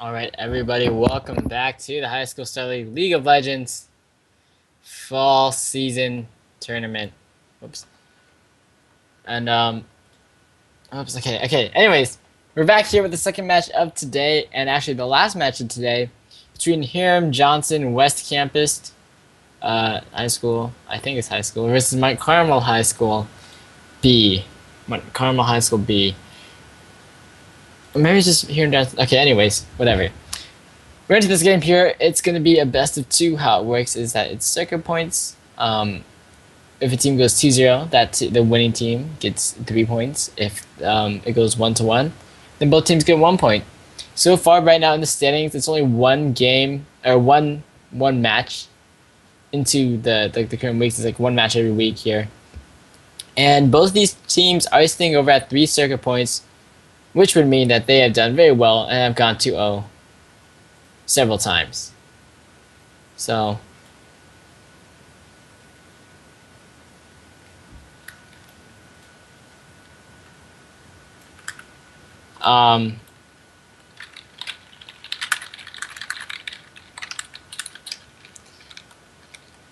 Alright, everybody, welcome back to the High School Star League of Legends Fall Season Tournament. Oops. And, oops, okay. Anyways, we're back here with the second match of today, and actually the last match of today, between Hiram Johnson West Campus, High School, I think it's High School, versus Mount Carmel High School B. Mount Carmel High School B. Or maybe it's just Hiram Johnson. Okay, anyways, whatever. We're into this game here. It's going to be a best of two. How it works is that it's circuit points. If a team goes 2-0, the winning team gets 3 points. If it goes 1-1, then both teams get 1 point. So far, right now in the standings, it's only one game or one match into the current weeks. It's like one match every week here, and both of these teams are sitting over at 3 circuit points, which would mean that they have done very well and have gone 2-0 several times. So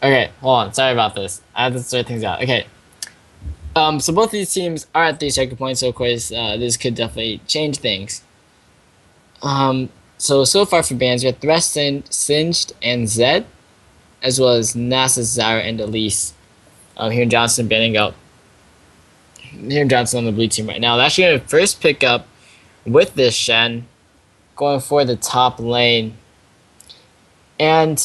okay, hold on, sorry about this. I have to sort things out. Okay. So both of these teams are at 3 circuit points, so of course this could definitely change things. So far for bans, we have Thresh, Singed, and Zed, as well as NASA, Zara, and Elise. Here in Johnson banning out. Here in Johnson on the blue team right now. They're actually going to first pick up with this Shen, going for the top lane. And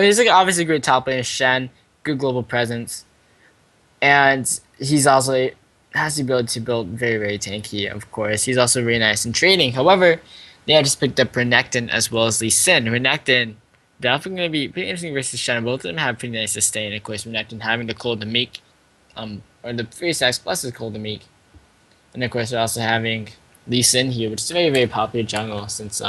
he's like obviously a great top laner, Shen, good global presence, and he's also has the ability to build very, very tanky. Of course, he's also really nice in trading. However, they have just picked up Renekton as well as Lee Sin. Renekton definitely going to be pretty interesting versus Shen. Both of them have pretty nice sustain. Of course, Renekton having the Cold to Meek, or the 3 stacks plus the Cold to Meek, and of course they're also having Lee Sin here, which is a very, very popular jungle since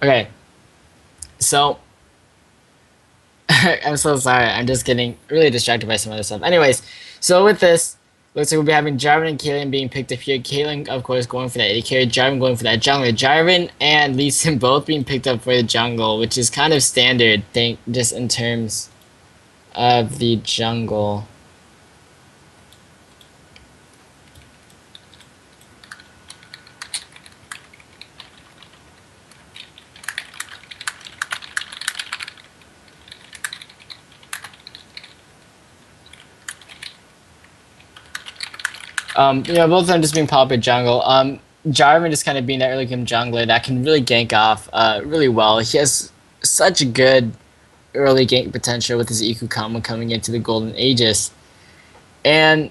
okay, so I'm so sorry. I'm just getting really distracted by some other stuff. Anyways, so with this, looks like we'll be having Jarvan and Kaylin being picked up here. Kaylin, of course, going for that AD carry. Jarvan going for that jungler. Jarvan and Lee Sin both being picked up for the jungle, which is kind of standard thing, just in terms of the jungle. Both of them just being popular jungle. Jarvan just kind of being that early game jungler that can really gank off really well. He has such a good early gank potential with his Iku combo coming into the Golden Aegis. And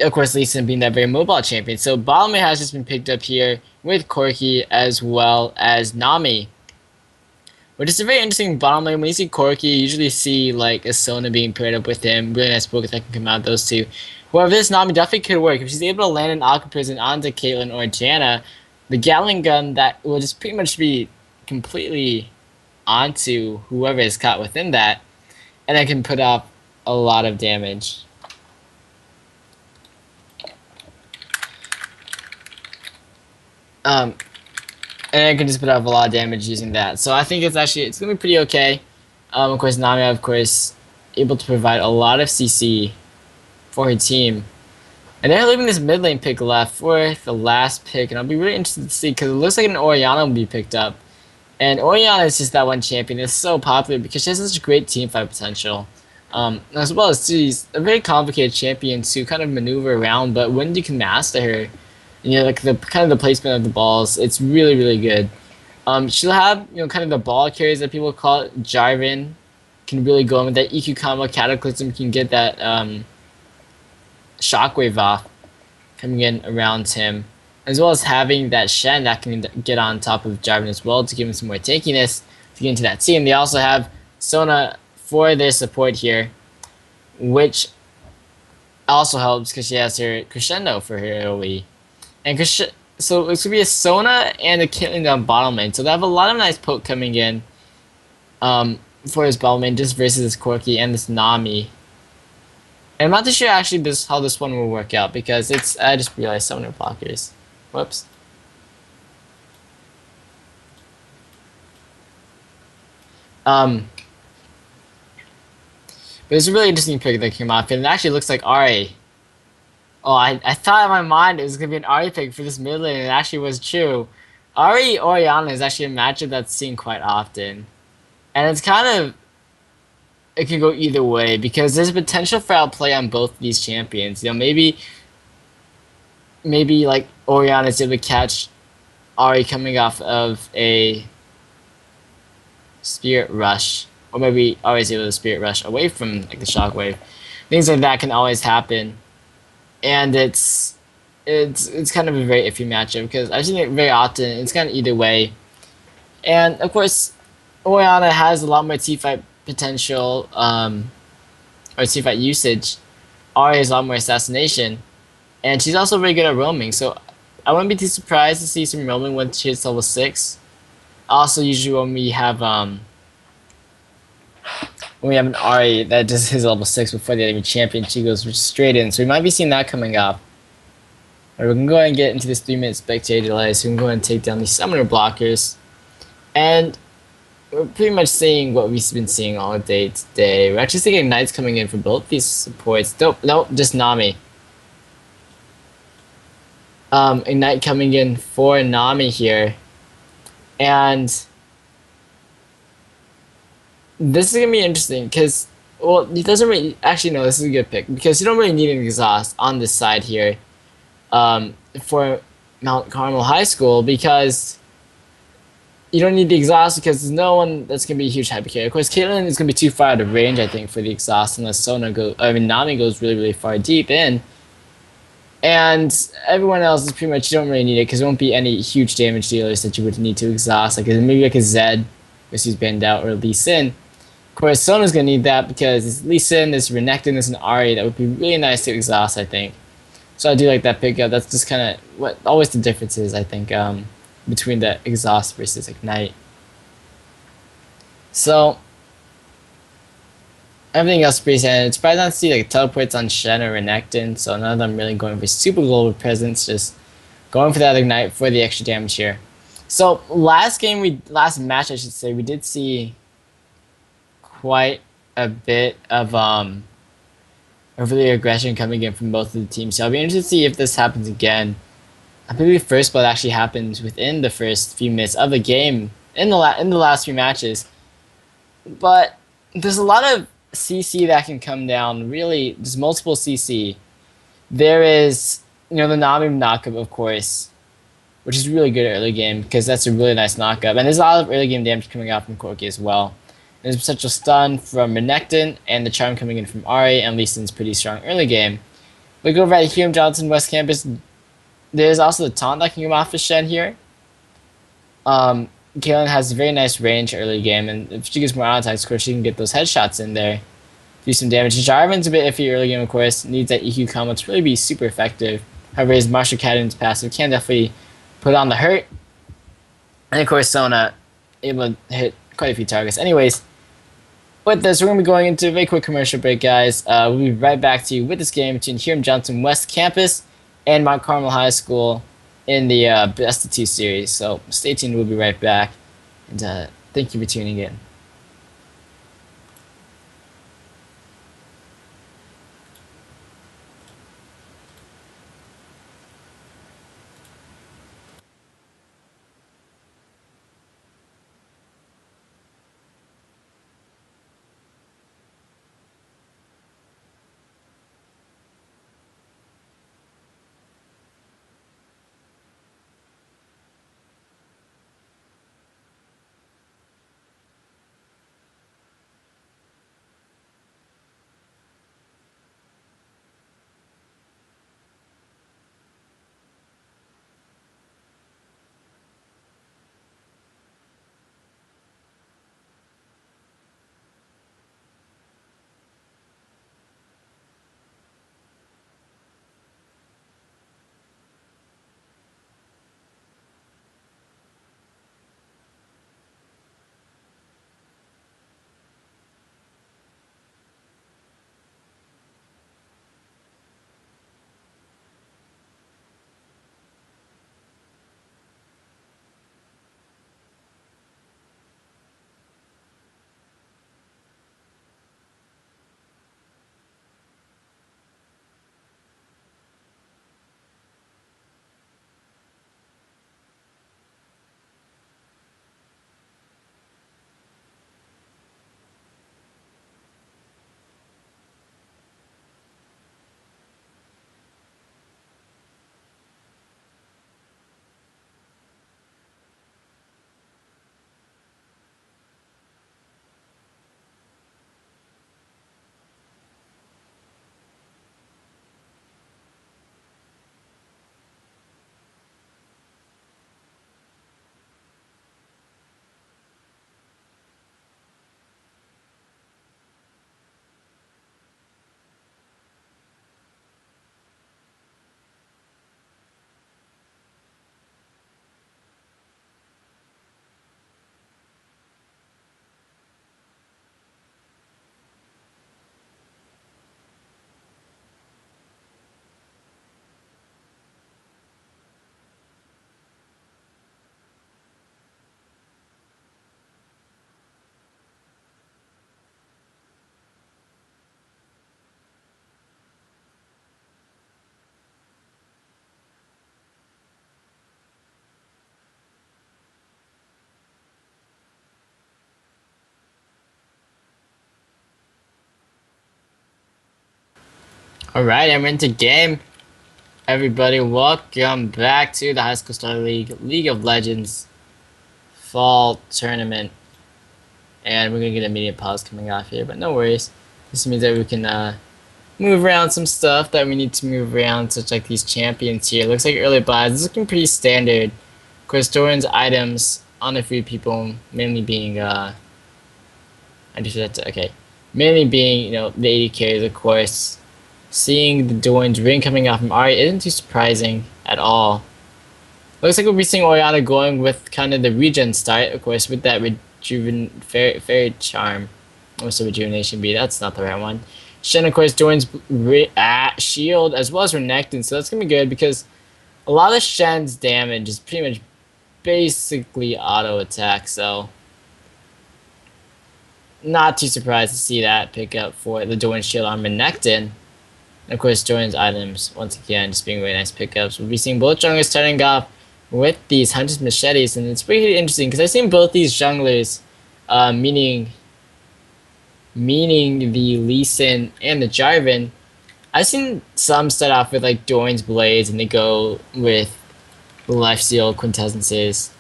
of course, Lee Sin being that very mobile champion. So bottom lane has just been picked up here with Corki as well as Nami, which is a very interesting bottom lane. When you see Corki, you usually see like a Sona being paired up with him. Really nice focus that can come out of those two. However, this Nami definitely could work. If she's able to land an Aqua Prison onto Caitlyn or Janna, the Gatling gun that will just pretty much be completely onto whoever is caught within that, and it can put off a lot of damage. And it can just put off a lot of damage using that. So I think it's gonna be pretty okay. Of course, Nami, of course, able to provide a lot of CC for her team. And they're leaving this mid lane pick left for the last pick, and I'll be really interested to see, because it looks like an Orianna will be picked up. And Orianna is just that one champion that's so popular because she has such great teamfight potential. As well as she's a very complicated champion to kind of maneuver around, but when you can master her, and like the placement of the balls, it's really, really good. She'll have, kind of the ball carries that people call it. Jarvan can really go in with that EQ combo. Cataclysm can get that shockwave off coming in around him, as well as having that Shen that can get on top of Jarvan as well to give him some more tankiness to get into that team. They also have Sona for their support here, which also helps because she has her Crescendo for her AoE. And so it's going to be a Sona and a Caitlyn down bottom lane. So they have a lot of nice poke coming in for his bottom lane just versus this Corki and this Nami. And I'm not too sure actually how this one will work out because I just realized summoner blockers. Whoops. But it's a really interesting pick that came off, and it actually looks like Ahri. Oh, I thought in my mind it was gonna be an Ahri pick for this mid lane, and it actually was true. Ahri Orianna is actually a matchup that's seen quite often, and it's kind of it can go either way because there's potential for outplay on both these champions. Maybe like Orianna is able to catch Ahri coming off of a Spirit Rush, or maybe Ahri is able to Spirit Rush away from like the Shockwave. Things like that can always happen, and it's kind of a very iffy matchup because I've seen it very often. It's kind of either way, and of course, Orianna has a lot more teamfight potential, or teamfight usage. Ahri has a lot more assassination, and she's also very good at roaming. So I wouldn't be too surprised to see some roaming when she hits level 6. Also, usually when we have an Ahri that just hits level 6 before the enemy champion, she goes straight in. So we might be seeing that coming up. Alright, we can go ahead and get into this 3-minute spectator delay, so we can go ahead and take down these summoner blockers. And we're pretty much seeing what we've been seeing all day today. We're actually seeing Ignites coming in for both these supports. Nope, just Nami. Ignite coming in for Nami here. And this is going to be interesting because, well, he doesn't really, actually no, this is a good pick because you don't really need an exhaust on this side here for Mount Carmel High School because you don't need the exhaust because there's no one that's going to be a huge hyper carry. Of course, Caitlyn is going to be too far out of range, I think, for the exhaust unless Nami goes really, really far deep in. And everyone else is pretty much, you don't really need it because there won't be any huge damage dealers that you would need to exhaust. Like maybe like a Zed, because he's banned out, or Lee Sin. Of course, Sona's going to need that because it's Lee Sin, there's Renekton, there's an Ahri that would be really nice to exhaust, I think. So I do like that pickup. That's just kind of what always the difference is, I think, between the exhaust versus Ignite. So everything else is pretty standard. It's surprised not to see like teleports on Shen or Renekton, so none of them really going for super global presence, just going for that Ignite for the extra damage here. So last match I should say, we did see quite a bit of really aggression coming in from both of the teams. So I'll be interested to see if this happens again. I believe first blood actually happens within the first few minutes of the game in the last few matches. But there's a lot of CC that can come down. Really, there's multiple CC. There is, the Nami knockup, of course, which is really good at early game because that's a really nice knockup. And there's a lot of early game damage coming out from Corki as well. There's potential stun from Renekton and the charm coming in from Ahri, and Lee Sin's pretty strong early game. We go over at Hiram Johnson West Campus. There's also the taunt that can come off of Shen here. Caitlyn has very nice range early game, and if she gets more auto attacks, of course, she can get those headshots in there, do some damage. Jarvan's a bit iffy early game, of course, needs that EQ combo to really be super effective. However, his Martial Cadden's passive can definitely put on the hurt. And of course, Sona able to hit quite a few targets. Anyways, with this, we're going to be going into a very quick commercial break, guys. We'll be right back to you with this game between Hiram Johnson West Campus and Mount Carmel High School in the Best of 2 series. So stay tuned, we'll be right back. And thank you for tuning in. Alright, I'm into game. Everybody, welcome back to the High School Star League of Legends Fall Tournament. And we're gonna get an immediate pause coming off here, but no worries. This means that we can move around some stuff that we need to move around, such like these champions here. Looks like early buys. This is looking pretty standard. Of course, Doran's items on a few people, mainly being mainly being, the 80 carries, of course. Seeing the Doran's ring coming off from Ari isn't too surprising at all. Looks like we'll be seeing Oriana going with kind of the regen start, of course, with that fairy charm. What's the rejuvenation be? That's not the right one. Shen, of course, Doran's shield as well as Renekton, so that's gonna be good because a lot of Shen's damage is pretty much basically auto attack, so not too surprised to see that pick up for the Doran's shield on Renekton. And of course, Doran's items, once again, just being really nice pickups. We'll be seeing both junglers starting off with these Hunter's Machetes, and it's pretty interesting because I've seen both these junglers, meaning the Lee Sin and the Jarvan. I've seen some start off with like Doran's Blades, and they go with the Lifesteal Quintessences.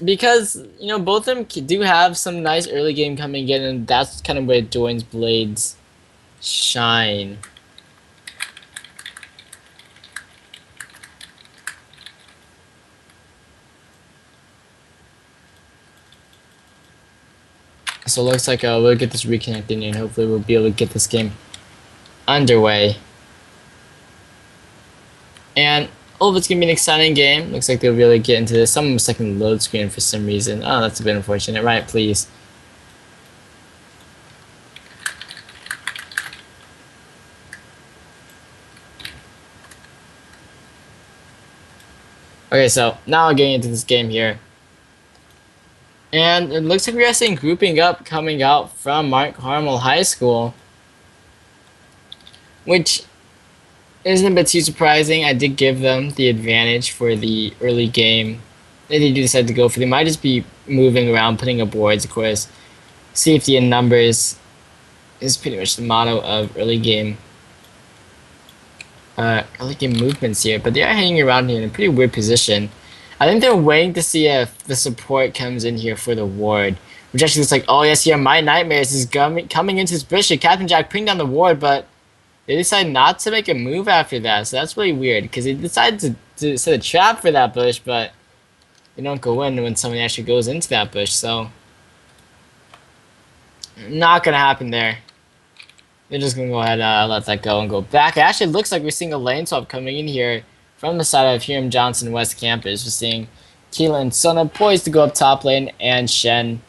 Because, both of them do have some nice early game coming in, and that's kind of where Doran's Blades shine. So it looks like we'll get this reconnected, and hopefully we'll be able to get this game underway. And it's gonna be an exciting game. Looks like they'll really get into this. Someone was second load screen for some reason. Oh, that's a bit unfortunate. Right, please. Okay, so now we're getting into this game here. And it looks like we are seeing grouping up coming out from Carmel High School, which isn't a bit too surprising. I did give them the advantage for the early game. They did decide to go for. They might just be moving around, putting up boards, of course. Safety in numbers is pretty much the motto of early game movements here. But they are hanging around here in a pretty weird position. I think they're waiting to see if the support comes in here for the ward, which actually looks like, oh yes, here, My Nightmares is coming into this bush. Captain Jack putting down the ward, but they decide not to make a move after that, so that's really weird, because they decide to set a trap for that bush, but they don't go in when somebody actually goes into that bush, so not going to happen there. They're just going to go ahead and let that go and go back. It actually looks like we're seeing a lane swap coming in here from the side of Hiram Johnson West Campus. We're seeing Keela and Sona poised to go up top lane, and Shen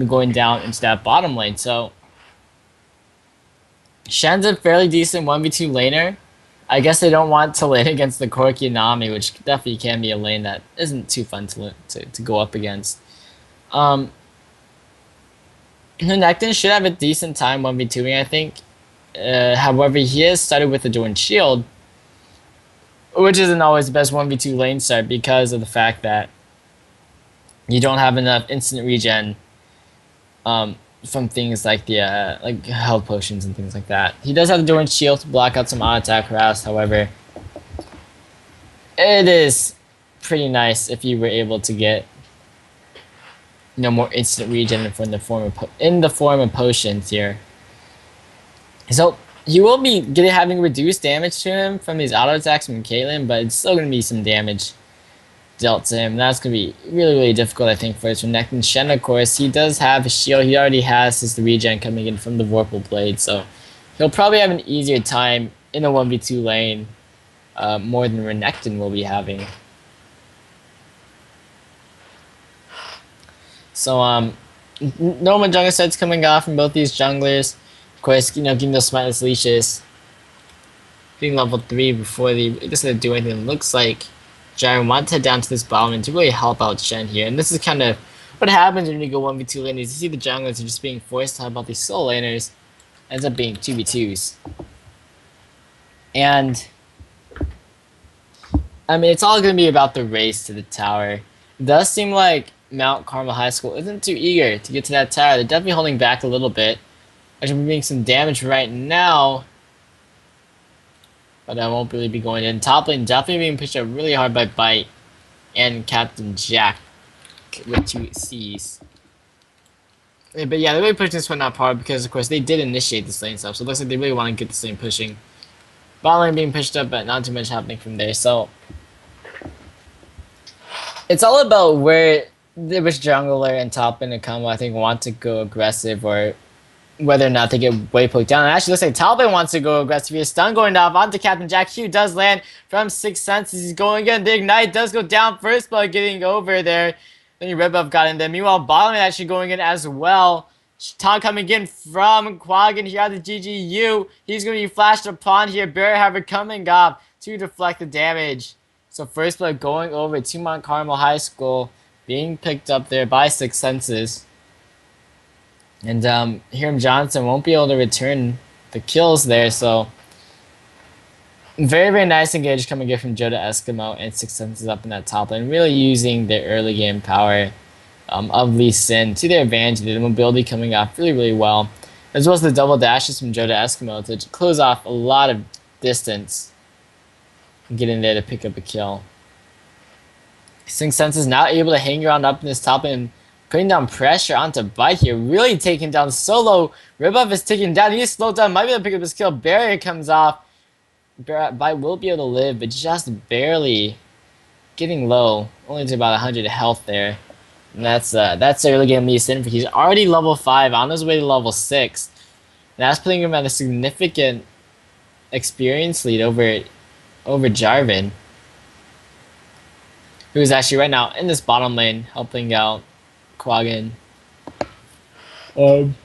going down into that bottom lane, so Shen's a fairly decent 1v2 laner. I guess they don't want to lane against the Corki Nami, which definitely can be a lane that isn't too fun to go up against. Renekton should have a decent time 1v2ing, I think. However, he has started with the Doran's shield, which isn't always the best 1v2 lane start because of the fact that you don't have enough instant regen from things like the health potions and things like that. He does have the Doran's shield to block out some auto attack harass. However, it is pretty nice if you were able to get more instant regen in the form of potions here. So he will be having reduced damage to him from these auto attacks from Caitlyn, but it's still going to be some damage dealt to him. That's going to be really, really difficult, I think, for his Renekton. Shen, of course, he does have a shield. He already has his regen coming in from the Vorpal Blade, so he'll probably have an easier time in a 1v2 lane more than Renekton will be having. So, normal jungle sets coming off from both these junglers. Of course, getting those Smiteless Leashes. Being level 3 before they decide to do anything. It looks like Jarvan wanted to head down to this bottom lane to really help out Shen here. And this is kind of what happens when you go 1v2 lane. Is you see the junglers are just being forced to help out these solo laners. Ends up being 2v2s. And I mean, it's all going to be about the race to the tower. It does seem like Mount Carmel High School isn't too eager to get to that tower. They're definitely holding back a little bit. Actually, making some damage right now. But I won't really be going in. Top lane definitely being pushed up really hard by Bite and Captain Jack with 2 C's. But yeah, they're really pushing this one up hard because, of course, they did initiate this lane stuff. So it looks like they really want to get this lane pushing. Bot lane being pushed up, but not too much happening from there. So it's all about which jungler and top lane and combo I think want to go aggressive or whether or not they get way poked down. And actually looks like Talbot wants to go aggressive. He has stun going off onto Captain Jack. Q does land from 6 Senses. He's going again. The Ignite does go down first, but getting over there. Then Red Buff got in there. Meanwhile, bottom lane actually going in as well. Taunt coming in from Quaggan here at the GGU. He's going to be flashed upon here. Barrier However coming up to deflect the damage. So first blood going over to Mount Carmel High School. Being picked up there by 6 Senses. And Hiram Johnson won't be able to return the kills there, so very, very nice engage coming in from Joda Eskimo and 6 Senses up in that top lane, really using their early game power of Lee Sin to their advantage. The mobility coming off really, really well, as well as the double dashes from Joda Eskimo to close off a lot of distance and get in there to pick up a kill. 6 Senses now able to hang around up in this top lane, putting down pressure onto Bite here, really taking down solo. Ribuff is taking down. He's slowed down, might be able to pick up his kill. Barrier comes off. Bite will be able to live, but just barely getting low. Only to about 100 health there. And that's the early game Lee Sin. He's already level 5, on his way to level 6. And that's putting him at a significant experience lead over Jarvan, who's actually right now in this bottom lane helping out Quaggan on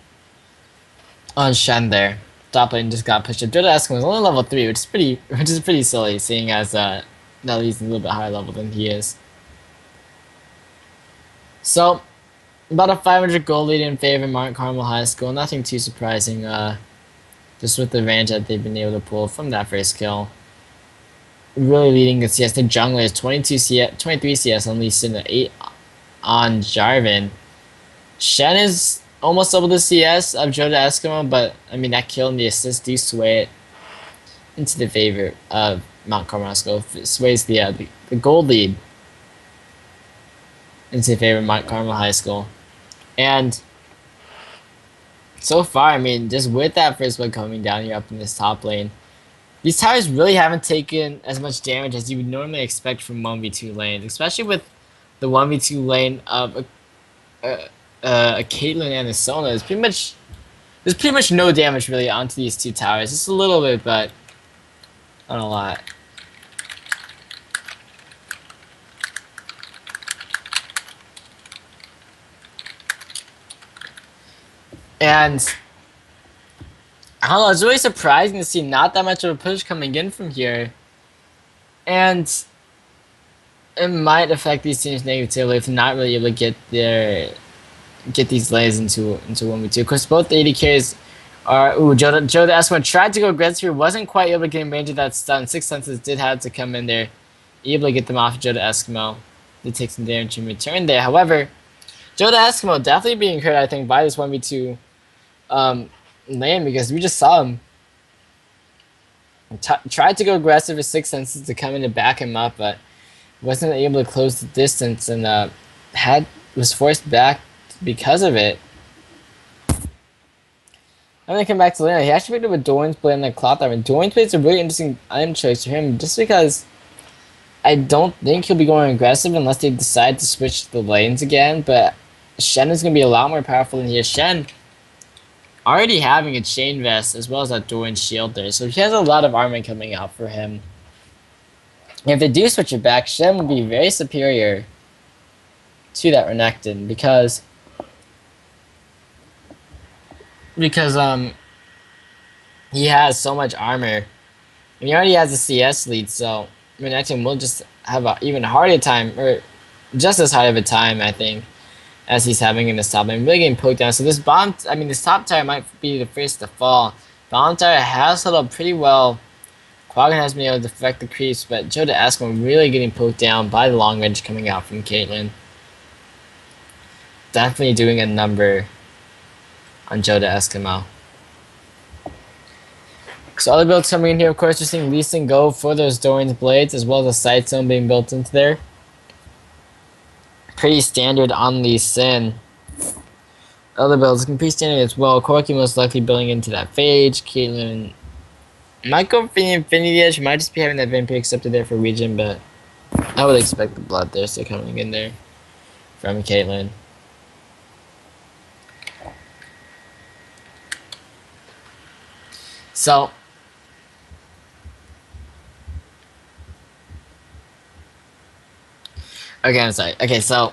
Shen there. Top lane just got pushed up. Joda Eskimo was only level 3, which is pretty silly, seeing as Nelly's a little bit higher level than he is. So about a 500 gold lead in favor of Mount Carmel High School. Nothing too surprising, just with the advantage that they've been able to pull from that first kill. Really leading the CS. The jungler is 23 CS on Lee Sin, 8 on Jarvan. Shen is almost double the CS of Joda Eskimo, but I mean that kill and the assist do sway it into the favor of Mount Carmel High School. It sways the gold lead into the favor of Mount Carmel High School. And so far, I mean, just with that first one coming down here up in this top lane, these towers really haven't taken as much damage as you would normally expect from 1v2 lanes, especially with the 1v2 lane of a Caitlyn and a Sona. There's pretty much no damage really onto these two towers. Just a little bit, but not a lot. And I don't know, it's really surprising to see not that much of a push coming in from here. And it might affect these teams negatively if they're not really able to get these lanes into 1v2. Of course, both the AD carries are... Ooh, Joda S1 tried to go aggressive, wasn't quite able to get in range of that stun. 6 Senses did have to come in there, able to get them off Joda Eskimo. Did take some damage in return there. However, Joda Eskimo definitely being hurt, I think, by this 1v2 lane, because we just saw him tried to go aggressive with 6 Senses to come in to back him up, but wasn't able to close the distance and was forced back because of it. I'm gonna come back to Lena. He actually picked up a Doran's Blade and a Cloth Armor. Doran's Blade is a really interesting item choice for him, just because I don't think he'll be going aggressive unless they decide to switch the lanes again, but Shen is gonna be a lot more powerful than he is. Shen already having a chain vest as well as that Doran's shield there, so he has a lot of armor coming out for him. If they do switch it back, Shen will be very superior to that Renekton because he has so much armor. And he already has a CS lead, so Renekton will just have an even harder time, or just as hard of a time, I think, as he's having in this top lane. Really getting poked down. So this top tower might be the first to fall. Bottom tower has held up pretty well. Quaggan has been able to deflect the creeps, but Joda Eskimo really getting poked down by the long range coming out from Caitlyn. definitely doing a number on Joe the Eskimo. So other builds coming in here, of course, we're seeing Lee Sin go for those Dorian's Blades, as well as a Sight Zone being built into there. Pretty standard on Lee Sin. Other builds looking pretty standard as well. Corki most likely building into that Phage. Caitlyn might go for the Infinity Edge. Might just be having that Vampire accepted there for region, but I would expect the Bloodthirster coming in there from Caitlyn. So, okay, I'm sorry. Okay, so,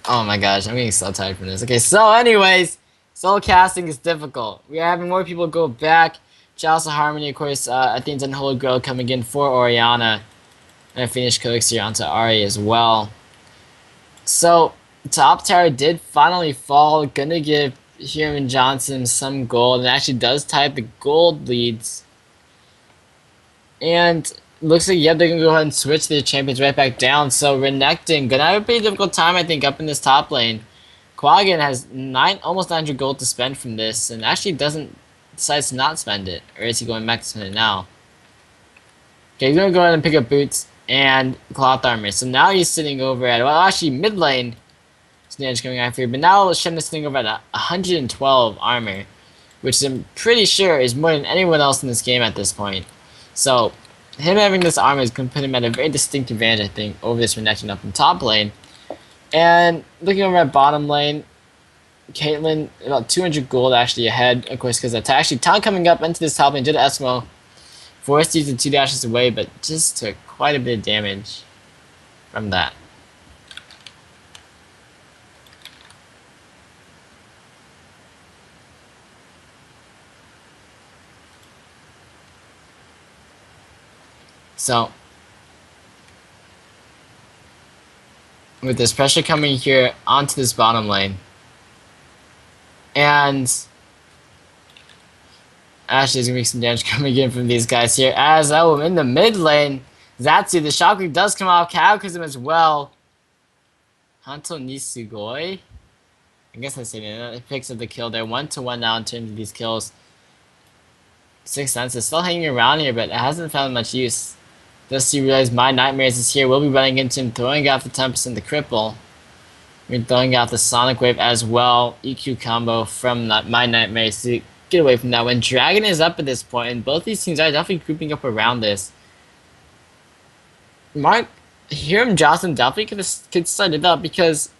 oh my gosh, I'm getting so tired from this. Okay, so anyways, solo casting is difficult. We are having more people go back. Chalice of Harmony, of course, I think it's Holy Grail coming in for Orianna. And I finished Codex here onto Ari as well. So, top tower did finally fall. Gonna give Hiram and Johnson some gold. And it actually does tie up the gold leads. And looks like, yep, they're gonna go ahead and switch their champions right back down. So, Renekton gonna have a pretty difficult time, I think, up in this top lane. Quaggan has almost 900 gold to spend from this. And actually decides to not spend it. Or is he going back to spend it now? Okay, he's gonna go ahead and pick up boots and cloth armor. So now he's sitting over at, well, actually mid lane. Snatch coming after here, but now Shen is sitting over at 112 armor, which I'm pretty sure is more than anyone else in this game at this point. So him having this armor is going to put him at a very distinct advantage, I think, over this Renekton up in top lane. And looking over at bottom lane, Caitlyn about 200 gold actually ahead, of course, because actually Town coming up into this top lane did Esmo. Forced to use the 2 dashes away, but just took quite a bit of damage from that. So, with this pressure coming here onto this bottom lane, and Ashley is going to make some damage coming in from these guys here. As in the mid lane, Zatsu, the Shockwave does come off Cataclysm as well. Hanto Nisugoi. I guess I said it. It picks up the kill there. 1-1 now in terms of these kills. 6 Sense is still hanging around here, but it hasn't found much use. Does he realize My Nightmares is here? We'll be running into him, throwing out the 10% the cripple. We're throwing out the Sonic Wave as well. EQ combo from My Nightmares to get away from that. When Dragon is up at this point, and both these teams are definitely grouping up around this. Hiram Johnson definitely could start it up because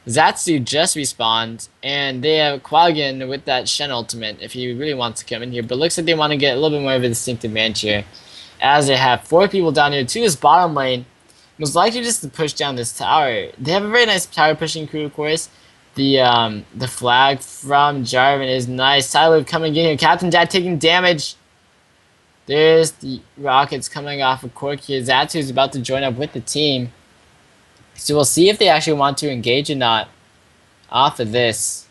Zatsu just respawned, and they have Quaggan with that Shen ultimate if he really wants to come in here. But looks like they want to get a little bit more of a distinct advantage here, as they have 4 people down here to this bottom lane. Most likely just to push down this tower. They have a very nice tower pushing crew, of course. The flag from Jarvan is nice. Tidewave coming in here. Captain Jack taking damage. There's the rockets coming off of Corki. Zatsu is about to join up with the team. So we'll see if they actually want to engage or not off of this.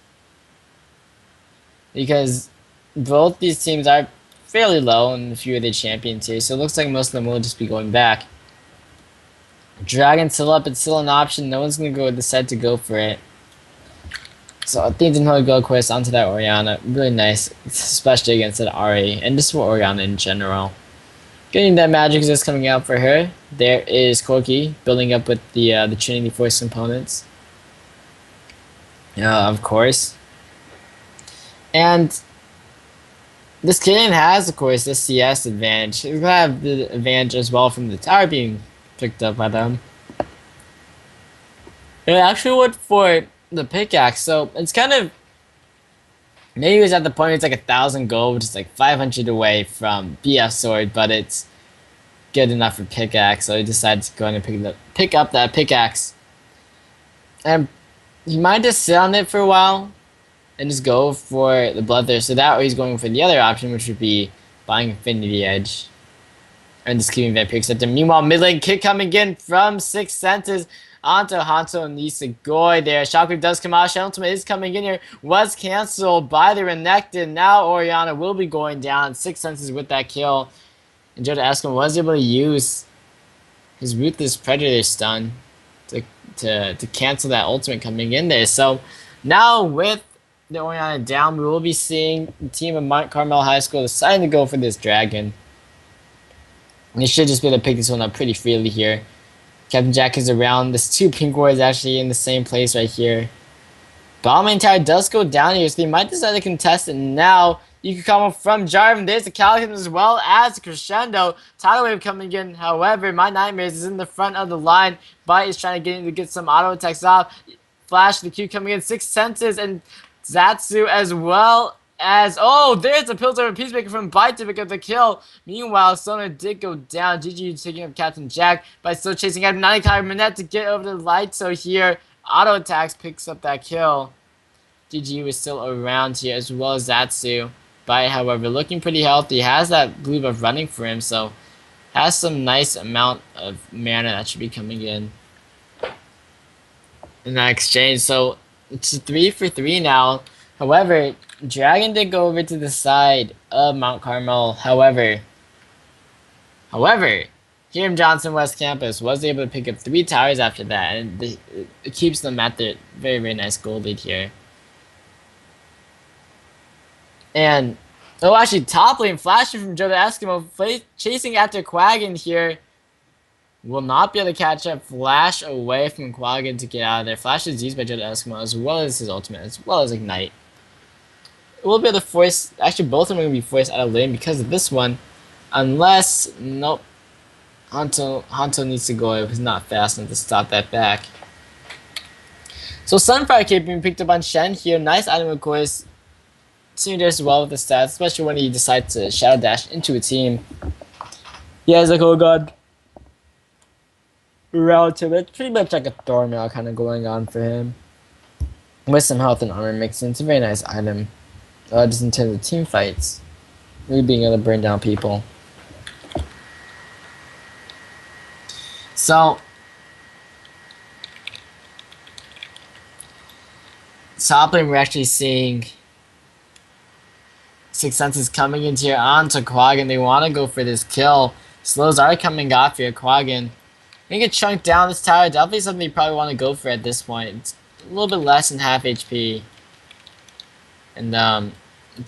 Because both these teams are fairly low in a few of the champions here. So it looks like most of them will just be going back. Dragon still up. It's still an option. No one's going to decide to go for it. So I think Holy Grail quest onto that Orianna. Really nice. Especially against that Ari. And just for Orianna in general. Getting that magic resist coming out for her. There is Corki building up with the Trinity Force components. Of course. And this Caitlyn has, of course, the CS advantage. We're going to have the advantage as well from the tower being picked up by them. It actually went for the pickaxe, so it's kind of, maybe it was at the point it's like 1,000 gold, which is like 500 away from BF sword, but it's good enough for pickaxe, so he decided to go ahead and pick up that pickaxe. And he might just sit on it for a while and just go for the Bloodthirster. So that way he's going for the other option, which would be buying Infinity Edge and just keeping Vampire accepted. Meanwhile, mid lane kick coming in from 6 Senses onto Hanto and Nisugoi there. Shockwave does come out. Shen ultimate is coming in here. Was cancelled by the Renekton. Now Orianna will be going down. 6 Senses with that kill. And Joe the Eskimo was able to use his Ruthless Predator stun to cancel that ultimate coming in there. So now with the Oriana down, we will be seeing the team of Mount Carmel High School deciding to go for this dragon. And they should just be able to pick this one up pretty freely here. Captain Jack is around. This 2 pink wards actually in the same place right here. Bombing tower does go down here, so they might decide to contest it now. You can come from Jarvan. There's the Calican as well as the Crescendo. Tidal Wave coming in. However, My Nightmares is in the front of the line. Bite is trying to get in to get some auto attacks off. Flash, the Q coming in. 6 senses and Zatsu as well as... Oh, there's a Piltover Peacemaker from Bite to pick up the kill. Meanwhile, Sonar did go down. GG taking up Captain Jack, but still chasing after 90 Minette to get over the light. So here, auto attacks picks up that kill. GG was still around here as well as Zatsu. Bite, however, looking pretty healthy. Has that blue buff running for him, so has some nice amount of mana that should be coming in that exchange. So it's 3 for 3 now. However, Dragon did go over to the side of Mount Carmel. However, Hiram Johnson West Campus was able to pick up 3 towers after that, and it keeps them at the very, very nice gold lead here. And, oh, actually, top lane flashing from Joe the Eskimo, chasing after Quaggin here. Will not be able to catch up. Flash away from Quaggin to get out of there. Flash is used by Joe the Eskimo as well as his ultimate, as well as Ignite. We'll be able to force, actually both of them are going to be forced out of lane because of this one. Unless, nope, Hanto needs to go. He's not fast enough to stop that back. So Sunfire Cape being picked up on Shen here. Nice item, of course. Seeing as well with the stats, especially when he decides to Shadow Dash into a team. He has like, oh god, relative. It's pretty much like a Thornmail kind of going on for him. With some health and armor mixed in. It's a very nice item. Just in terms of team fights. Really being able to burn down people. So, top lane we're actually seeing 6 Senses coming into here onto Quaggin. They want to go for this kill. Slows are coming off here. Quaggin gonna get chunked down this tower. Definitely something you probably want to go for at this point. It's a little bit less than half HP. And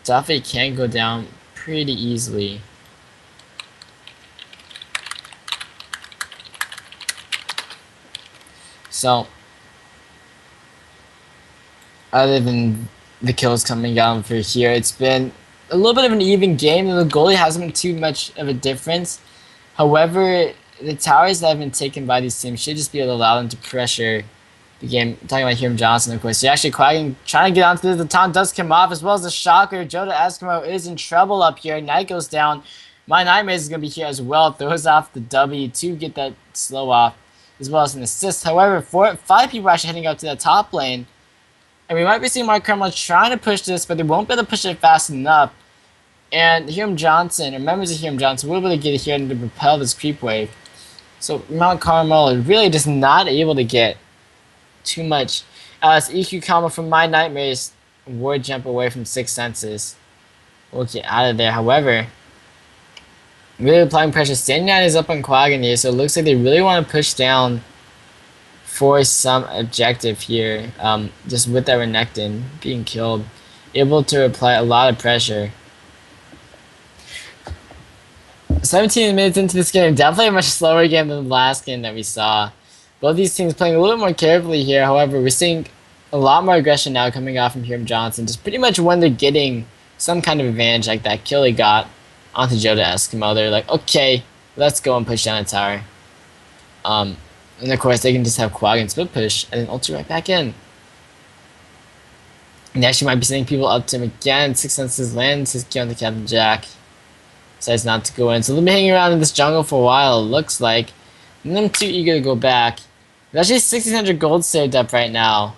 definitely can go down pretty easily. So, other than the kills coming down for here, it's been a little bit of an even game. The goalie hasn't been too much of a difference. However, the towers that have been taken by these teams should just be able to allow them to pressure the game. I'm talking about Hiram Johnson, of course. So actually, Quaggin trying to get onto this. The taunt does come off, as well as the shocker. Joe the Eskimo is in trouble up here. Knight goes down. My Nightmares is going to be here as well. Throws off the W to get that slow off, as well as an assist. However, 5 people are actually heading up to that top lane. And we might be seeing Mark Carmel trying to push this, but they won't be able to push it fast enough. And Hiram Johnson, or members of Hiram Johnson, will be able to get here to propel this creep wave. So Mount Carmel is really just not able to get too much. As EQ combo from My Nightmares, ward jump away from 6 Senses. We'll get out of there. However, really applying pressure. Standing 9 is up on Quaggin here, so it looks like they really want to push down for some objective here. Just with that Renekton being killed, able to apply a lot of pressure. 17 minutes into this game, definitely a much slower game than the last game that we saw. Both these teams playing a little more carefully here. However, we're seeing a lot more aggression now coming off from Hiram Johnson. Just pretty much when they're getting some kind of advantage, like that kill he got onto Joe the Eskimo, they're like, okay, let's go and push down a tower. And of course, they can just have Quaggin split push and then ulti right back in. And they actually might be sending people up to him again. 6 Senses lands his kill on the Captain Jack. Decides not to go in. So they'll be hanging around in this jungle for a while, it looks like. And I'm too eager to go back. There's actually 1,600 gold saved up right now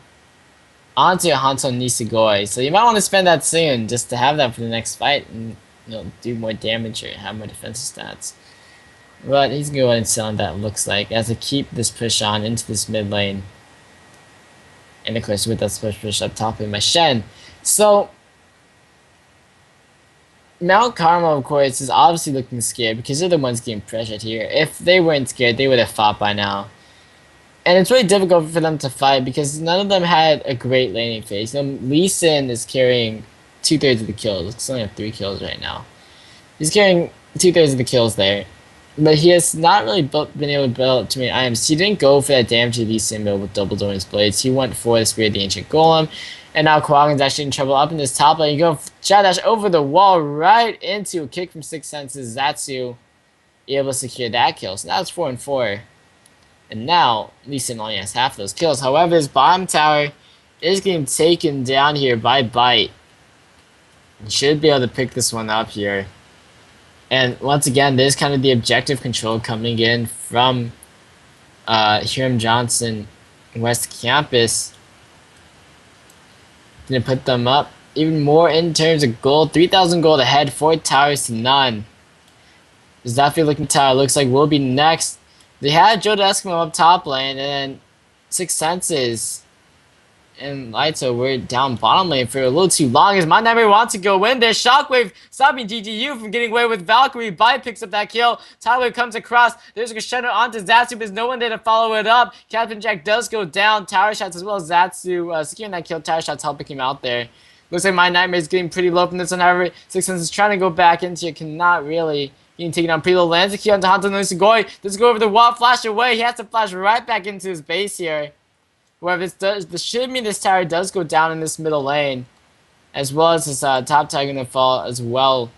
onto Hanto Nisugoi. So you might want to spend that soon just to have that for the next fight and, you know, do more damage or have more defensive stats. But he's going to go ahead and sell on that, looks like, as I keep this push on into this mid lane. And of course with that push up top in my Shen. So Mount Carmel, of course, is obviously looking scared because they're the ones getting pressured here. If they weren't scared, they would have fought by now. And it's really difficult for them to fight because none of them had a great laning phase. Lee Sin is carrying 2/3 of the kills. He's only have 3 kills right now. He's carrying 2/3 of the kills there. But he has not really been able to build up too many items. He didn't go for that damage to Lee Sin build with double Doran's blades. He went for the Spirit of the Ancient Golem. And now Quaggan's actually in trouble up in this top lane. You go Shadow Dash over the wall right into a kick from Six Senses. Zatsu able to secure that kill. So now it's 4-4. And now Lee Sin only has half of those kills. However, his bottom tower is getting taken down here by Bite. He should be able to pick this one up here. And once again, there's kind of the objective control coming in from Hiram Johnson West Campus. Gonna put them up even more in terms of gold. 3,000 gold ahead, 4 towers to none. Zafir looking tower looks like will be next. They had Joe Eskimo up top lane, and then Six Senses and Lighto were down bottom lane for a little too long as My Nightmare wants to go in there. Shockwave stopping GGU from getting away with Valkyrie. Bite picks up that kill. Tidewave comes across. There's a crescendo onto Zatsu, but there's no one there to follow it up. Captain Jack does go down. Tower shots as well as Zatsu securing that kill. Tower shots helping him out there. Looks like My Nightmare is getting pretty low from this one. However, Six Senses is trying to go back into it. Cannot really. Getting taken on pretty low. Lands the key onto Hanto Nisugoi. Does go over the wall. Flash away. He has to flash right back into his base here. However, this should mean this tower does go down in this middle lane, as well as this top tower going to fall as well.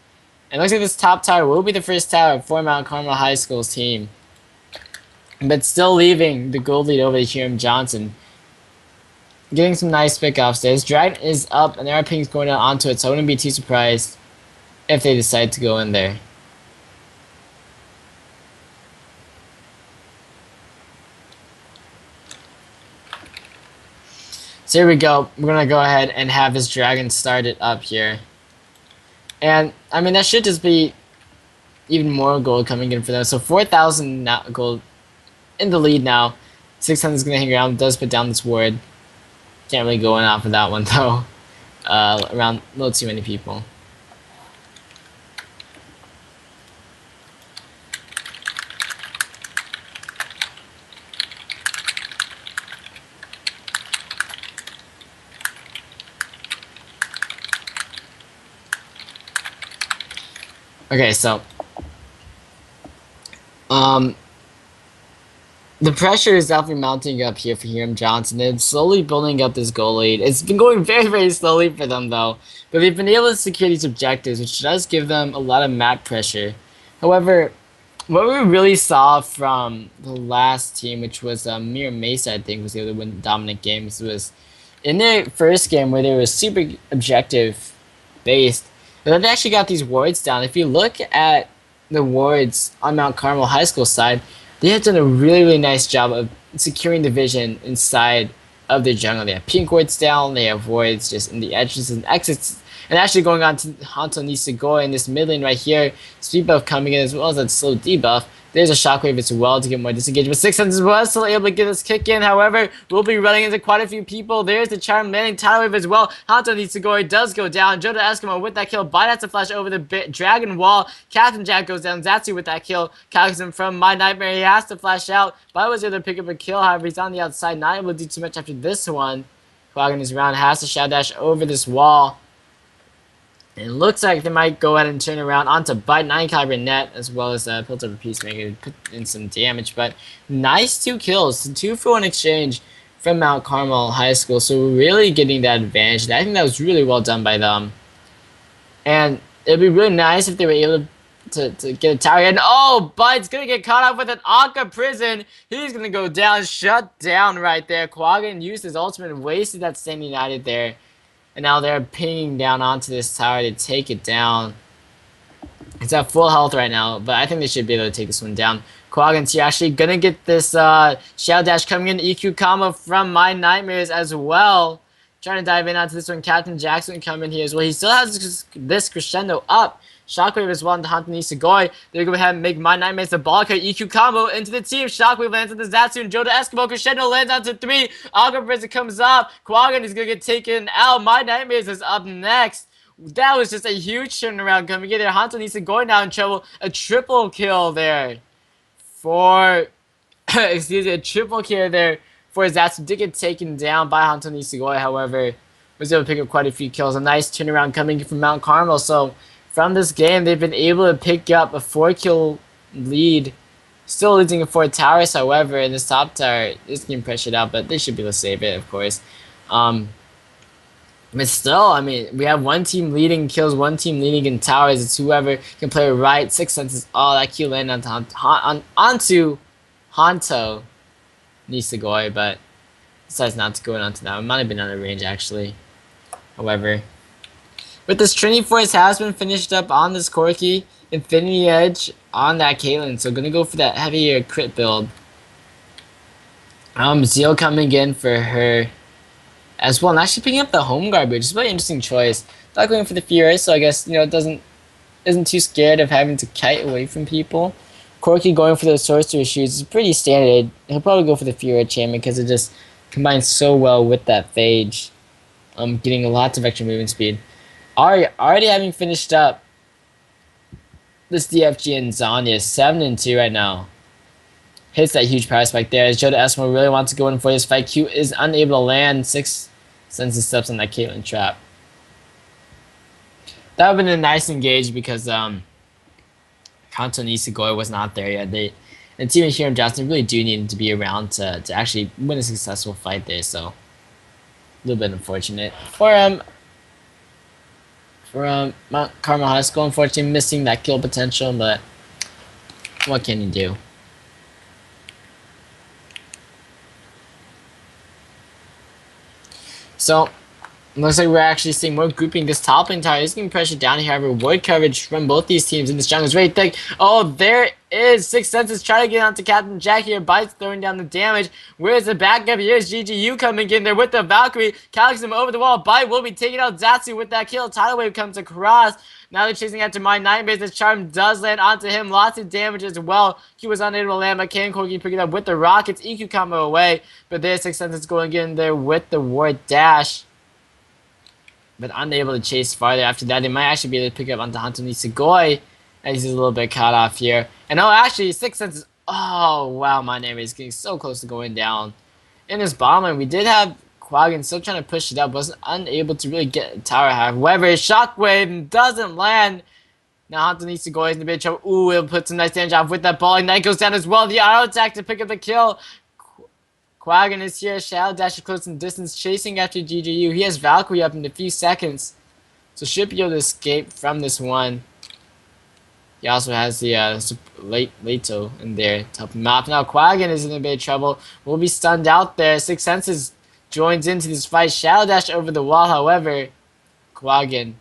And it looks like this top tower will be the first tower for Mount Carmel High School's team, but still leaving the gold lead over to Hiram Johnson. Getting some nice pickoffs there. This dragon is up, and there are pings going down onto it, so I wouldn't be too surprised if they decide to go in there. So here we go. We're going to go ahead and have this dragon started up here. And, I mean, that should just be even more gold coming in for them. So 4,000 gold in the lead now. 600 is going to hang around. Does put down this ward. Can't really go in off of that one, though. Around a little too many people. Okay, so the pressure is definitely mounting up here for Hiram Johnson. It's slowly building up this goal lead. It's been going very, very slowly for them, though. But they've been able to secure these objectives, which does give them a lot of map pressure. However, what we really saw from the last team, which was Mir Mesa, I think, was able to win dominant games, was in their first game where they were super objective-based. But they actually got these wards down. If you look at the wards on Mount Carmel High School side, they have done a really, really nice job of securing the vision inside of their jungle. They have pink wards down, they have wards just in the edges and exits, and actually going on to Hanto Nisugoi in this mid lane right here. Speed buff coming in as well as that slow debuff. There's a shockwave as well to get more disengaged, but 600 was still able to get this kick in. However, we'll be running into quite a few people. There's the charm landing tidal wave as well. Hanto Nisugoi does go down. Jodo Eskimo with that kill. Bite has to flash over the dragon wall. Captain Jack goes down. Zatsu with that kill. Calcs him from My Nightmare. He has to flash out. Bite was able to pick up a kill. However, he's on the outside. Not able to do too much after this one. Quaggan is around. Has to shadow dash over this wall. It looks like they might go ahead and turn around onto Bite 9 caliber net as well as Pilt over Peacemaker to put in some damage. But nice 2 kills, 2 for 1 exchange from Mount Carmel High School. So we're really getting that advantage. I think that was really well done by them. And it'd be really nice if they were able to get a tower. And oh, Bite's gonna get caught up with an Akka prison. He's gonna go down, shut down right there. Quaggan used his ultimate and wasted that Stand United there. And now they're pinging down onto this tower to take it down. It's at full health right now, but I think they should be able to take this one down. Quaggan's here actually gonna get this Shadow Dash coming in, EQ combo from My Nightmares as well. Trying to dive in onto this one. Captain Jackson coming here as well. He still has this crescendo up. Shockwave as well into Hanto Nisugoi. They're going to go ahead and make My Nightmares the ball carry. EQ combo into the team. Shockwave lands into Zatsu and Jodo Eskimo. Crescendo lands onto 3. Aga Prison comes up. Quaggan is going to get taken out. My Nightmares is up next. That was just a huge turnaround coming in there. Hanto Nisugoi now in trouble. A triple kill there for excuse me, a triple kill there for Zatsu. Did get taken down by Anthony Sugoi, however, was able to pick up quite a few kills. A nice turnaround coming from Mount Carmel. So from this game, they've been able to pick up a 4-kill lead. Still losing a 4 towers, however, in this top tower is getting pressured out, but they should be able to save it, of course. But still, I mean, we have one team leading kills, one team leading in towers. It's whoever can play right. 6 senses. Oh, that Q landed onto Hanto Nisagoi, but decides not to go onto that. It might have been out of range, actually. However, with this Trinity Force has been finished up on this Corki, Infinity Edge on that Caitlyn. So gonna go for that heavier crit build. Zeal coming in for her as well, and actually picking up the home guard, which is a really interesting choice. Not going for the Fury, so I guess isn't too scared of having to kite away from people. Corki going for the sorcerer shoes is pretty standard. He'll probably go for the Fury enchantment because it just combines so well with that Phage. Getting lots of extra movement speed. Already having finished up this DFG and Zanya, 7-2 right now. Hits that huge power spike there as Joda Esmo really wants to go in for this fight. Q is unable to land. 6 senses steps on that Caitlyn trap. That would have been a nice engage because Kanto Nisagoi was not there yet. And Team Hiram Johnson really do need to be around to actually win a successful fight there. So a little bit unfortunate for Mount Carmel High School. Unfortunately, missing that kill potential, but what can you do? So, looks like we're actually seeing more grouping. This top lane tower is getting pressure down here. However, ward coverage from both these teams in this jungle is very thick. Oh, there is 6 senses trying to get onto Captain Jack here. Bites throwing down the damage. Where's the backup? Here's GGU coming in there with the Valkyrie. Calyx him over the wall. Bite will be taking out Zatsu with that kill. Tidal Wave comes across. Now they're chasing after my Nightmares. The charm does land onto him. Lots of damage as well. Q was unable to land, but Corki picking it up with the rockets. EQ combo away. But there's 6 senses going in there with the ward dash. But unable to chase farther after that. They might actually be able to pick up onto Hanto Nisagoi. And he's a little bit caught off here. And oh, actually, 6 senses. Oh, wow, my name is getting so close to going down. In this bottom lane, we did have Quaggan still trying to push it up. Wasn't unable to really get a tower. However, Shockwave doesn't land. Now Hanto Nisagoi is in a bit of trouble. Ooh, it'll put some nice damage off with that ball. Ignite goes down as well. The auto attack to pick up the kill. Quaggan is here. Shadow Dash close in distance, chasing after GGU. He has Valkyrie up in a few seconds, so should be able to escape from this one. He also has the Leto in there to help him out. Now Quaggan is in a bit of trouble. Will be stunned out there. 6 senses joins into this fight. Shadow Dash over the wall. However, Quaggan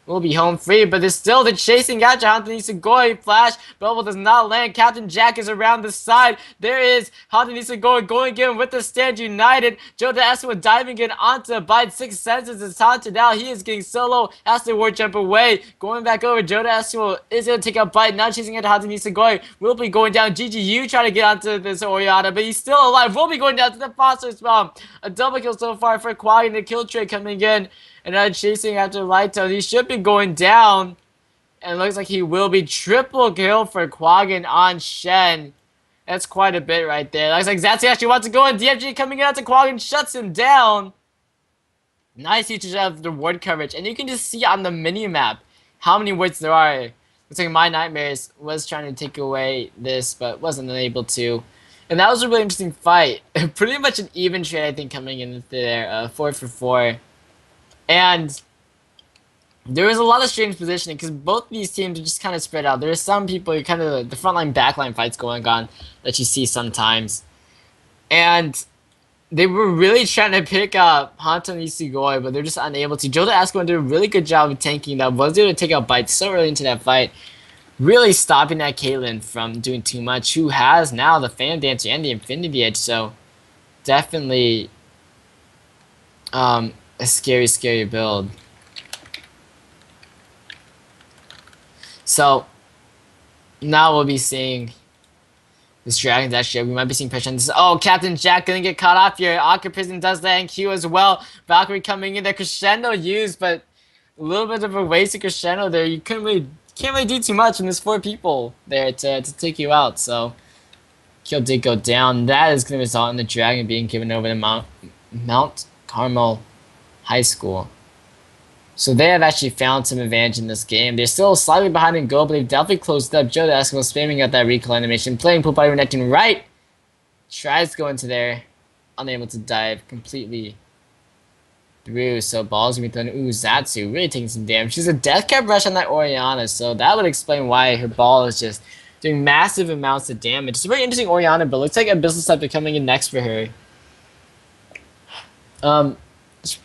will be home free, but there's still the chasing after Hanto Nisagoi. Flash bubble does not land. Captain Jack is around the side. There is Hanto Nisagoi going in with the stand united. Joda Esmo diving in onto Bite. 6 senses is taunted out. He is getting solo. Has to ward jump away. Going back over. Joda Esmo is going to take out Bite. Now chasing after Hanto Nisagoi. Will be going down. GGU trying to get onto this Oriana, but he's still alive. Will be going down to the Foster Spawn. A double kill so far for Quaggan. The kill trade coming in. And now chasing after Lighto. He should be going down. And it looks like he will be triple kill for Quaggan on Shen. That's quite a bit right there. Looks like Zatsu actually wants to go in. DFG coming in after Quaggan shuts him down. Nice usage of the ward coverage. And you can just see on the mini-map how many wards there are. Looks like My Nightmares was trying to take away this, but wasn't able to. And that was a really interesting fight. Pretty much an even trade, I think, coming in there. 4 for 4. And there was a lot of strange positioning because both these teams are just kind of spread out. There are some people, kind of the frontline backline fights going on that you see sometimes. And they were really trying to pick up Hanto Nisagoi, but they're just unable to. Joda Esco did a really good job of tanking that. Was able to take out Bites so early into that fight. Really stopping that Caitlyn from doing too much. Who has now the Fan Dancer and the Infinity Edge. So definitely a scary build. So now we'll be seeing this Dragon Dash here. We might be seeing pressure on this. Oh, Captain Jack gonna get caught off here. Aqua Prison does that and Q as well. Valkyrie coming in there. Crescendo used, but a little bit of a wasted Crescendo there. You can't really do too much when there's 4 people there to take you out. So kill did go down. That is going to result in the dragon being given over to Mount Carmel High School. So they have actually found some advantage in this game. They're still slightly behind in goal, but they've definitely closed up. Joe Eskimo spamming out that recall animation, playing pull by connecting right. Tries to go into there, unable to dive completely through. So ball's gonna be thrown. Ooh, Zatsu really taking some damage. She's a death cap rush on that Orianna, so that would explain why her ball is just doing massive amounts of damage. It's a very interesting Orianna, but looks like Abyssal Scepter coming in next for her.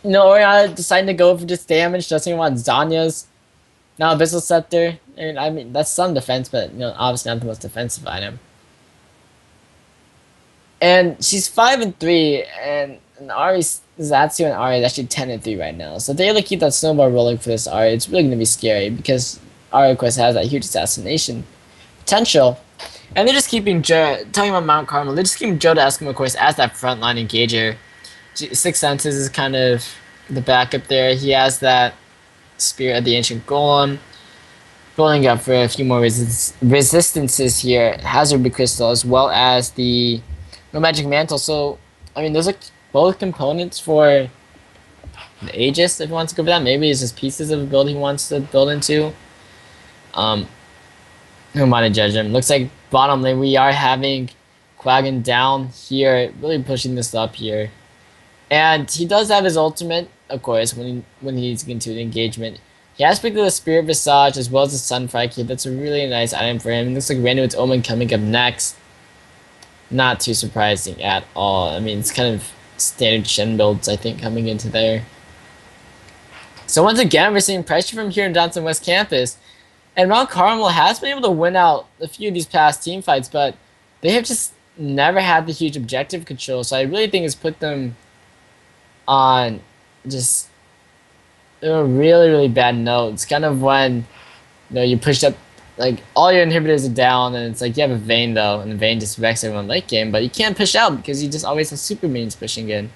Orianna deciding to go for just damage, doesn't even want Zanya's. Now Abyssal Scepter, and I mean that's some defense, but obviously not the most defensive item. And she's 5-3, and Zatsu and Ari is actually 10-3 right now. So if they able to keep that snowball rolling for this Ari, it's really gonna be scary because Ari of course has that huge assassination potential. And they're just keeping talking about Mount Carmel, they're just keeping Joe Eskimo of course as that frontline engager. Six Senses is kind of the backup there. He has that Spirit of the Ancient Golem. Building up for a few more resistances here. Hazard Crystal as well as the No Magic Mantle. So, I mean, those are both components for the Aegis if he wants to go for that. Maybe it's just pieces of a build he wants to build into. Who am I to judge him? Looks like bottom lane we are having Quaggin down here. Really pushing this up here. And he does have his ultimate, of course, when he's into the engagement. He has picked up the Spirit Visage as well as the Sunfire Kid. That's a really nice item for him. It looks like Randuin's Omen coming up next. Not too surprising at all. I mean, it's kind of standard Shen builds, I think, coming into there. So once again, we're seeing pressure from Hiram Johnson West Campus. And Mount Carmel has been able to win out a few of these past team fights, but they have just never had the huge objective control. So I really think it's put them on just a really, really bad note. It's kind of when you push up, like all your inhibitors are down, and it's like you have a Vayne though, and the Vayne just wrecks everyone late game, but you can't push out because you just always have super minions pushing in.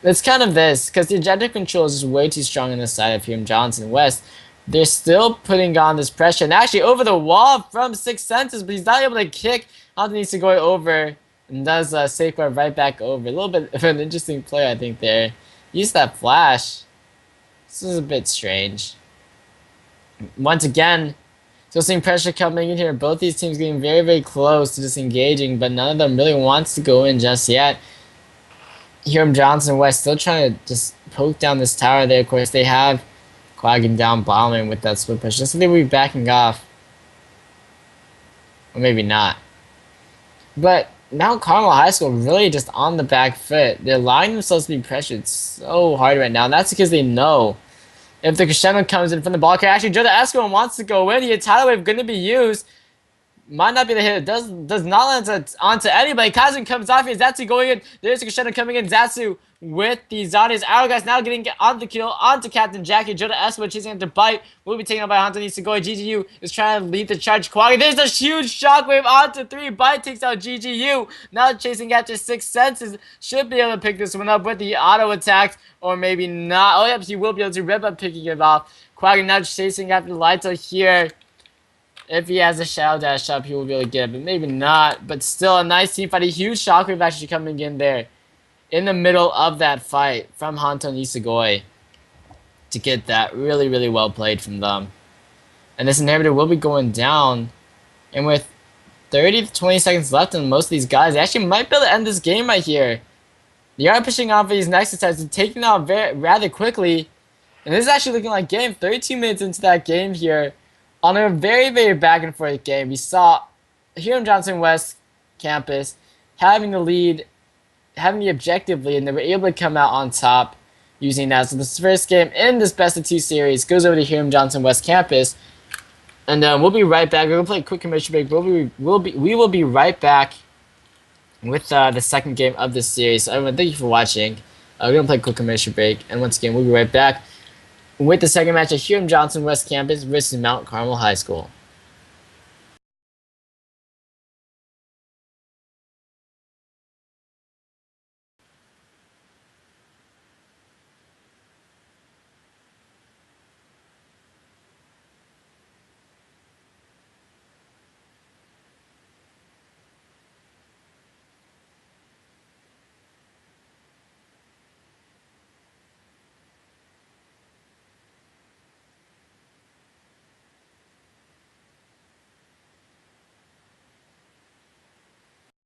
It's kind of this, because the objective control is just way too strong on this side of Hiram Johnson West. They're still putting on this pressure, and actually over the wall from Six Senses, but he's not able to kick underneath to go over. And does safeguard right back over. A little bit of an interesting play, I think, there. Use that flash. This is a bit strange. Once again, still seeing pressure coming in here. Both these teams getting very, very close to disengaging, but none of them really wants to go in just yet. Hiram Johnson West still trying to just poke down this tower there. Of course, they have Quaggin down bombing with that split push. So they will be backing off. Or maybe not. But Mount Carmel High School really just on the back foot. They're allowing themselves to be pressured so hard right now. And that's because they know if the crescendo comes in from the ball carrier, actually Joe Eskimo wants to go in. The tidal wave going to be used. Might not be the hit. It does not land onto anybody. Kazun comes off here. Zatsu going in. There's a crescendo coming in. Zatsu with the Zarya's Hourglass now getting on the kill onto Captain Jackie. Joda Eskimo chasing him to bite. Will be taken out by Hunter Nisugoi. GGU is trying to lead the charge. Quaggy. There's a huge shockwave onto 3. Bite takes out GGU. Now chasing after Six Senses. Should be able to pick this one up with the auto attacks. Or maybe not. Oh, yep. He will be able to rip up picking it off. Quaggy now chasing after the lights out here. If he has a Shadow Dash up, he will be able to get it, but maybe not. But still, a nice team fight. A huge shockwave actually coming in there in the middle of that fight from Hanto Nisugoi to get that really, really well played from them. And this inhibitor will be going down. And with 30 to 20 seconds left on most of these guys, they actually might be able to end this game right here. They are pushing on for these next attacks and taking out rather quickly. And this is actually looking like game 32 minutes into that game here. On a very, very back and forth game, we saw Hiram Johnson West Campus having the lead, having the objective lead, and they were able to come out on top using that. So this first game in this best of 2 series goes over to Hiram Johnson West Campus. And we'll be right back. We're going to play a quick commercial break. We will be right back with the second game of this series. So everyone, thank you for watching. We're going to play a quick commercial break. And once again, we'll be right back with the second match of Hiram Johnson West Campus versus Mount Carmel High School.